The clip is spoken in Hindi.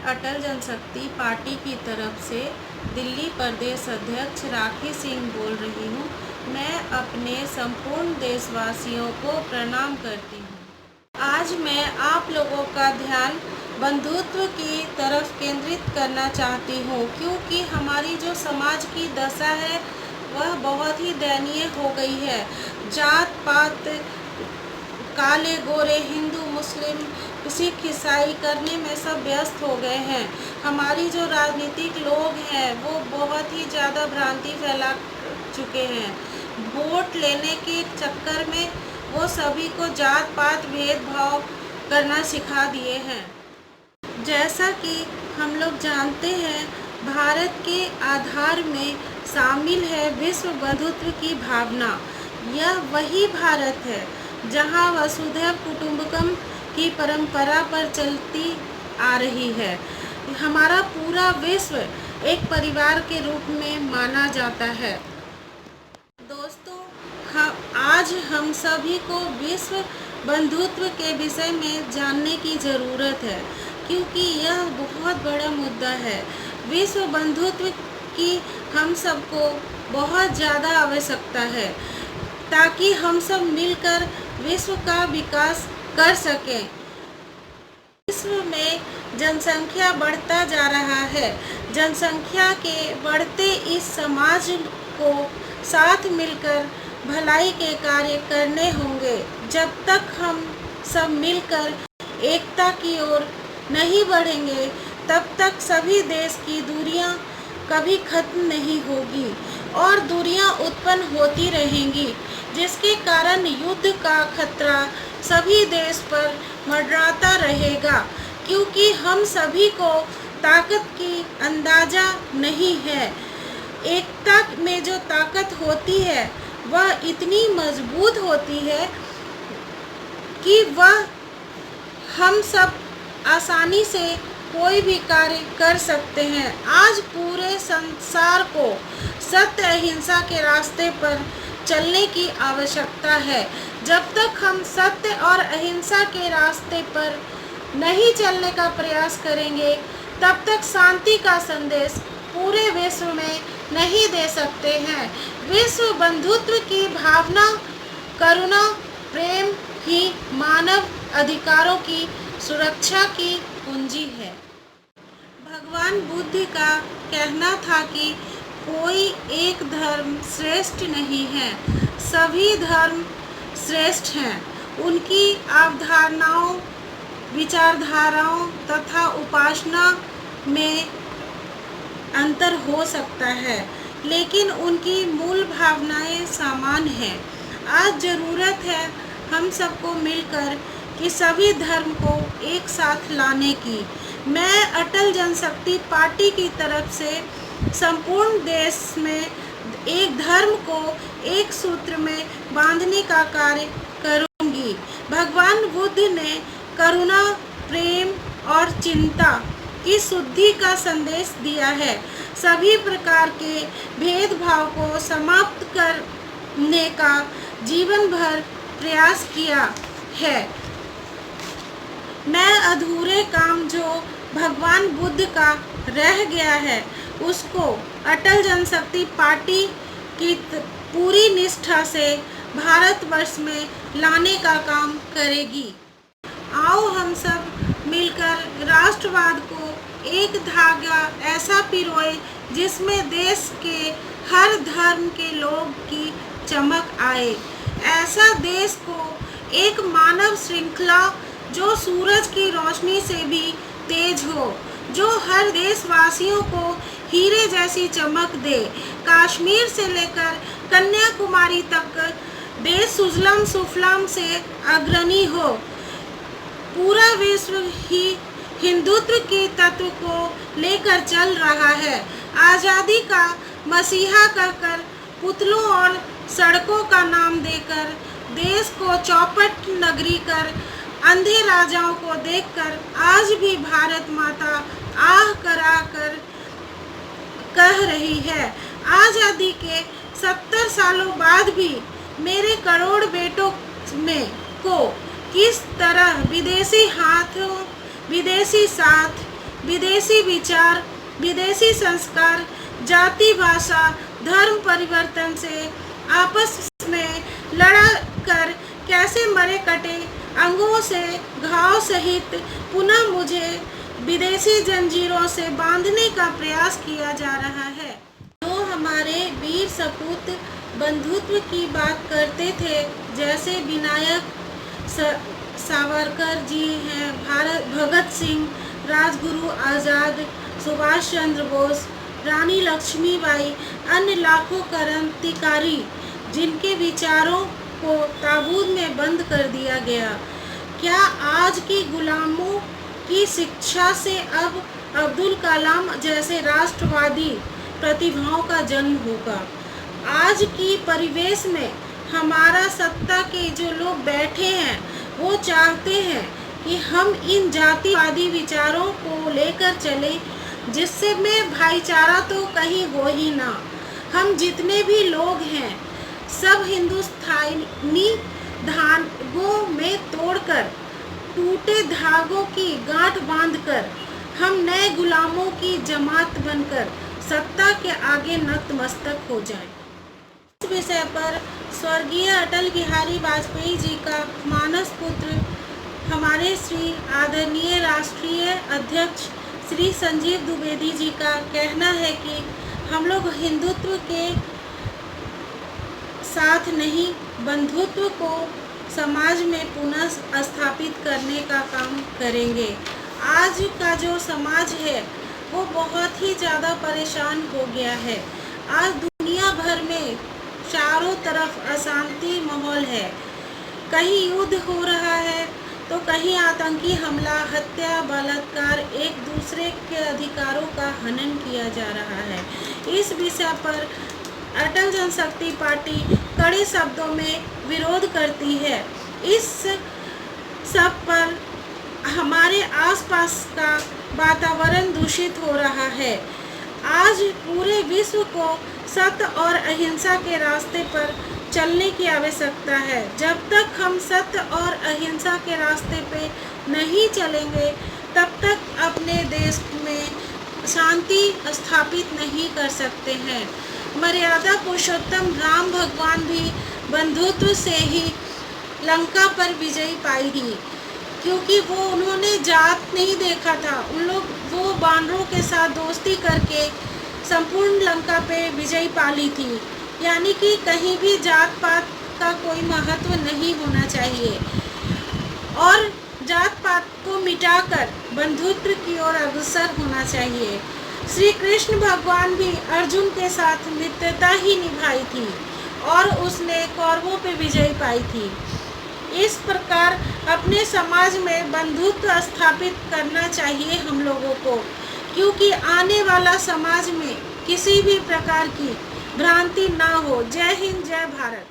अटल जनशक्ति पार्टी की तरफ से दिल्ली प्रदेश अध्यक्ष राखी सिंह बोल रही हूँ। मैं अपने संपूर्ण देशवासियों को प्रणाम करती हूँ। आज मैं आप लोगों का ध्यान बंधुत्व की तरफ केंद्रित करना चाहती हूँ, क्योंकि हमारी जो समाज की दशा है वह बहुत ही दयनीय हो गई है। जात पात, काले गोरे, हिंदू मुस्लिम, सिख ईसाई करने में सब व्यस्त हो गए हैं। हमारी जो राजनीतिक लोग हैं वो बहुत ही ज़्यादा भ्रांति फैला चुके हैं। वोट लेने के चक्कर में वो सभी को जात पात भेदभाव करना सिखा दिए हैं। जैसा कि हम लोग जानते हैं, भारत के आधार में शामिल है विश्व बंधुत्व की भावना। यह वही भारत है जहां वसुधैव कुटुंबकम की परंपरा पर चलती आ रही है। हमारा पूरा विश्व एक परिवार के रूप में माना जाता है। दोस्तों, आज हम सभी को विश्व बंधुत्व के विषय में जानने की ज़रूरत है, क्योंकि यह बहुत बड़ा मुद्दा है। विश्व बंधुत्व की हम सबको बहुत ज़्यादा आवश्यकता है, ताकि हम सब मिलकर विश्व का विकास कर सकें। विश्व में जनसंख्या बढ़ता जा रहा है। जनसंख्या के बढ़ते इस समाज को साथ मिलकर भलाई के कार्य करने होंगे। जब तक हम सब मिलकर एकता की ओर नहीं बढ़ेंगे, तब तक सभी देश की दूरियां कभी खत्म नहीं होगी और दूरियां उत्पन्न होती रहेंगी, जिसके कारण युद्ध का खतरा सभी देश पर मंडराता रहेगा, क्योंकि हम सभी को ताकत की अंदाजा नहीं है। एकता में जो ताकत होती है वह इतनी मजबूत होती है कि वह हम सब आसानी से कोई भी कार्य कर सकते हैं। आज पूरे संसार को सत्य अहिंसा के रास्ते पर चलने की आवश्यकता है। जब तक हम सत्य और अहिंसा के रास्ते पर नहीं चलने का प्रयास करेंगे, तब तक शांति का संदेश पूरे विश्व में नहीं दे सकते हैं। विश्व बंधुत्व की भावना, करुणा, प्रेम ही मानव अधिकारों की सुरक्षा की कुंजी है। भगवान बुद्ध का कहना था कि कोई एक धर्म श्रेष्ठ नहीं है, सभी धर्म श्रेष्ठ हैं। उनकी अवधारणाओं, विचारधाराओं तथा उपासना में अंतर हो सकता है, लेकिन उनकी मूल भावनाएं समान हैं। आज ज़रूरत है हम सबको मिलकर कि सभी धर्म को एक साथ लाने की। मैं अटल जनशक्ति पार्टी की तरफ से संपूर्ण देश में एक धर्म को एक सूत्र में बांधने का कार्य करूंगी। भगवान बुद्ध ने करुणा, प्रेम और चिंता की शुद्धि का संदेश दिया है। सभी प्रकार के भेदभाव को समाप्त करने का जीवन भर प्रयास किया है। मैं अधूरे काम जो भगवान बुद्ध का रह गया है, उसको अटल जनशक्ति पार्टी की पूरी निष्ठा से भारतवर्ष में लाने का काम करेगी। आओ हम सब मिलकर राष्ट्रवाद को एक धागा ऐसा पिरोए जिसमें देश के हर धर्म के लोग की चमक आए। ऐसा देश को एक मानव श्रृंखला जो सूरज की रोशनी से भी तेज हो, जो हर देशवासियों को हीरे जैसी चमक दे। कश्मीर से लेकर कन्याकुमारी तक देश सुजलाम सुफलाम से अग्रणी हो। पूरा विश्व ही हिंदुत्व के तत्व को लेकर चल रहा है। आज़ादी का मसीहा कहकर पुतलों और सड़कों का नाम देकर देश को चौपट नगरी कर अंधे राजाओं को देखकर आज भी भारत माता आह करा कर कह रही है। आज़ादी के 70 सालों बाद भी मेरे करोड़ बेटों को किस तरह विदेशी हाथों, विदेशी साथ विदेशी विचार, विदेशी संस्कार, जाति, भाषा, धर्म परिवर्तन से आपस में लड़ा कर कैसे मरे कटे अंगों से घाव सहित पुनः मुझे विदेशी जंजीरों से बांधने का प्रयास किया जा रहा है। जो हमारे वीर सपूत बंधुत्व की बात करते थे, जैसे विनायक सावरकर जी हैं, भगत सिंह, राजगुरु आज़ाद, सुभाष चंद्र बोस, रानी लक्ष्मीबाई, अन्य लाखों क्रांतिकारी जिनके विचारों को ताबूत में बंद कर दिया गया, क्या आज की गुलामों की शिक्षा से अब अब्दुल कलाम जैसे राष्ट्रवादी प्रतिभाओं का जन्म होगा? आज की परिवेश में हमारा सत्ता के जो लोग बैठे हैं वो चाहते हैं कि हम इन जातिवादी विचारों को लेकर चले, जिससे में भाईचारा तो कहीं हो ही ना। हम जितने भी लोग हैं सब हिंदुस्तानी धागों में तोड़कर, टूटे धागों की गांठ बांधकर हम नए गुलामों की जमात बनकर सत्ता के आगे नतमस्तक हो जाएं। इस विषय पर स्वर्गीय अटल बिहारी वाजपेयी जी का मानस पुत्र हमारे श्री आदरणीय राष्ट्रीय अध्यक्ष श्री संजीव द्विवेदी जी का कहना है कि हम लोग हिंदुत्व के साथ नहीं, बंधुत्व को समाज में पुनः स्थापित करने का काम करेंगे। आज का जो समाज है वो बहुत ही ज़्यादा परेशान हो गया है। आज दुनिया भर में चारों तरफ अशांति माहौल है, कहीं युद्ध हो रहा है तो कहीं आतंकी हमला, हत्या, बलात्कार, एक दूसरे के अधिकारों का हनन किया जा रहा है। इस विषय पर अटल जनशक्ति पार्टी कड़े शब्दों में विरोध करती है। इस सब पर हमारे आसपास का वातावरण दूषित हो रहा है। आज पूरे विश्व को सत्य और अहिंसा के रास्ते पर चलने की आवश्यकता है। जब तक हम सत्य और अहिंसा के रास्ते पे नहीं चलेंगे तब तक अपने देश में शांति स्थापित नहीं कर सकते हैं। मर्यादा पुरुषोत्तम राम भगवान भी बंधुत्व से ही लंका पर विजय पाई थी, क्योंकि उन्होंने जात नहीं देखा था। वो वानरों के साथ दोस्ती करके संपूर्ण लंका पे विजय पाली थी। यानी कि कहीं भी जात पात का कोई महत्व नहीं होना चाहिए और जात पात को मिटाकर बंधुत्व की ओर अग्रसर होना चाहिए। श्री कृष्ण भगवान भी अर्जुन के साथ मित्रता ही निभाई थी और उसने कौरवों पे विजय पाई थी। इस प्रकार अपने समाज में बंधुत्व स्थापित करना चाहिए हम लोगों को, क्योंकि आने वाला समाज में किसी भी प्रकार की भ्रांति ना हो। जय हिंद, जय भारत।